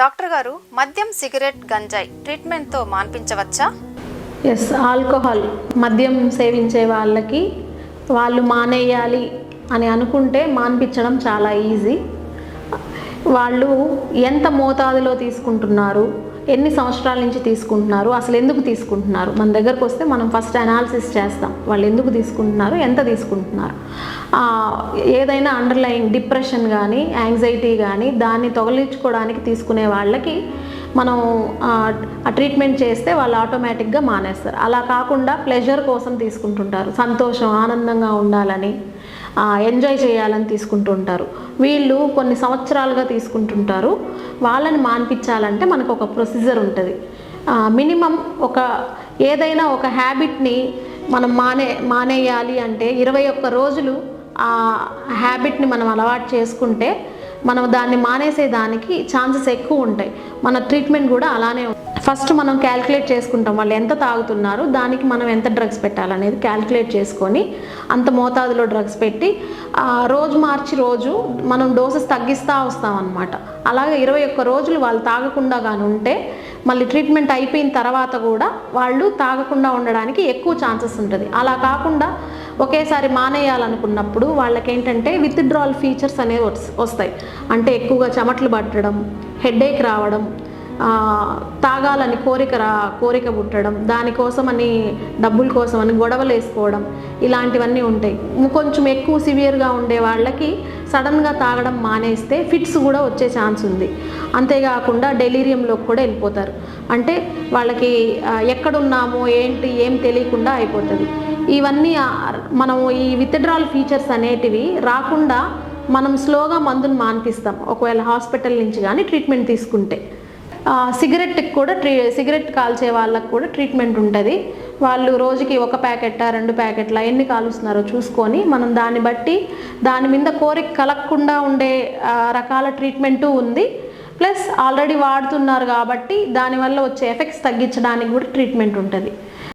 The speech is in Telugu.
డాక్టర్ గారు, మద్యం, సిగరెట్, గంజాయి ట్రీట్మెంట్తో మాన్పించవచ్చా? ఎస్, ఆల్కహాల్ మద్యం సేవించే వాళ్ళకి వాళ్ళు మానేయాలి అని అనుకుంటే మాన్పించడం చాలా ఈజీ. వాళ్ళు ఎంత మోతాదులో తీసుకుంటున్నారు, ఎన్ని సంవత్సరాల నుంచి తీసుకుంటున్నారు, అసలు ఎందుకు తీసుకుంటున్నారు, మన దగ్గరకు వస్తే మనం ఫస్ట్ అనాలిసిస్ చేస్తాం. వాళ్ళు ఎందుకు తీసుకుంటున్నారు, ఎంత తీసుకుంటున్నారు. ఏదైనా అండర్లయింగ్ డిప్రెషన్ కానీ యాంగ్జైటీ కానీ దాన్ని తొలగించుకోవడానికి తీసుకునే వాళ్ళకి మనం ఆ ట్రీట్మెంట్ చేస్తే వాళ్ళు ఆటోమేటిక్గా మానేస్తారు. అలా కాకుండా ప్లెజర్ కోసం తీసుకుంటుంటారు, సంతోషం ఆనందంగా ఉండాలని ఎంజాయ్ చేయాలని తీసుకుంటుంటారు. వీళ్ళు కొన్ని సంవత్సరాలుగా తీసుకుంటుంటారు. వాళ్ళని మాన్పించాలంటే మనకు ఒక ప్రొసీజర్ ఉంటుంది. మినిమం ఏదైనా ఒక హ్యాబిట్ని మనం మానేయాలి అంటే 21 రోజులు ఆ హ్యాబిట్ని మనం అలవాటు చేసుకుంటే మనం దాన్ని మానేసేదానికి ఛాన్సెస్ ఎక్కువ ఉంటాయి. మన ట్రీట్మెంట్ కూడా అలానే ఉంటుంది. ఫస్ట్ మనం క్యాల్కులేట్ చేసుకుంటాం వాళ్ళు ఎంత తాగుతున్నారు, దానికి మనం ఎంత డ్రగ్స్ పెట్టాలనేది క్యాల్కులేట్ చేసుకొని అంత మోతాదులో డ్రగ్స్ పెట్టి రోజు మార్చి రోజు మనం డోసెస్ తగ్గిస్తూ వస్తాం అన్నమాట. అలాగే 21 రోజులు వాళ్ళు తాగకుండా కానీ ఉంటే మళ్ళీ ట్రీట్మెంట్ అయిపోయిన తర్వాత కూడా వాళ్ళు తాగకుండా ఉండడానికి ఎక్కువ ఛాన్సెస్ ఉంటుంది. అలా కాకుండా ఒకేసారి మానేయాలనుకున్నప్పుడు వాళ్ళకి ఏంటంటే విత్డ్రాల్ ఫీచర్స్ అనేవి వస్తాయి. అంటే ఎక్కువగా చెమటలు పట్టడం, హెడేక్ రావడం, తాగాలని కోరిక పుట్టడం, దానికోసమని డబ్బుల కోసమని గొడవలు వేసుకోవడం, ఇలాంటివన్నీ ఉంటాయి. కొంచెం ఎక్కువ సివియర్గా ఉండే వాళ్ళకి సడన్గా తాగడం మానేస్తే ఫిట్స్ కూడా వచ్చే ఛాన్స్ ఉంది. అంతేకాకుండా డెలీరియంలోకి కూడా వెళ్ళిపోతారు. అంటే వాళ్ళకి ఎక్కడున్నామో ఏం తెలియకుండా అయిపోతుంది. ఇవన్నీ మనం ఈ విత్డ్రాల్ ఫీచర్స్ అనేటివి రాకుండా మనం స్లోగా మందును మాన్పిస్తాం ఒకవేళ హాస్పిటల్ నుంచి కానీ ట్రీట్మెంట్ తీసుకుంటే. సిగరెట్కి కూడా సిగరెట్ కాల్చే వాళ్ళకు కూడా ట్రీట్మెంట్ ఉంటుంది. వాళ్ళు రోజుకి 1 ప్యాకెట్ 2 ప్యాకెట్ల ఎన్ని కాలుస్తున్నారో చూసుకొని మనం దాన్ని బట్టి దాని మీద కోరిక కలగకుండా ఉండే రకాల ట్రీట్మెంటు ఉంది. ప్లస్ ఆల్రెడీ వాడుతున్నారు కాబట్టి దానివల్ల వచ్చే ఎఫెక్ట్స్ తగ్గించడానికి కూడా ట్రీట్మెంట్ ఉంటుంది.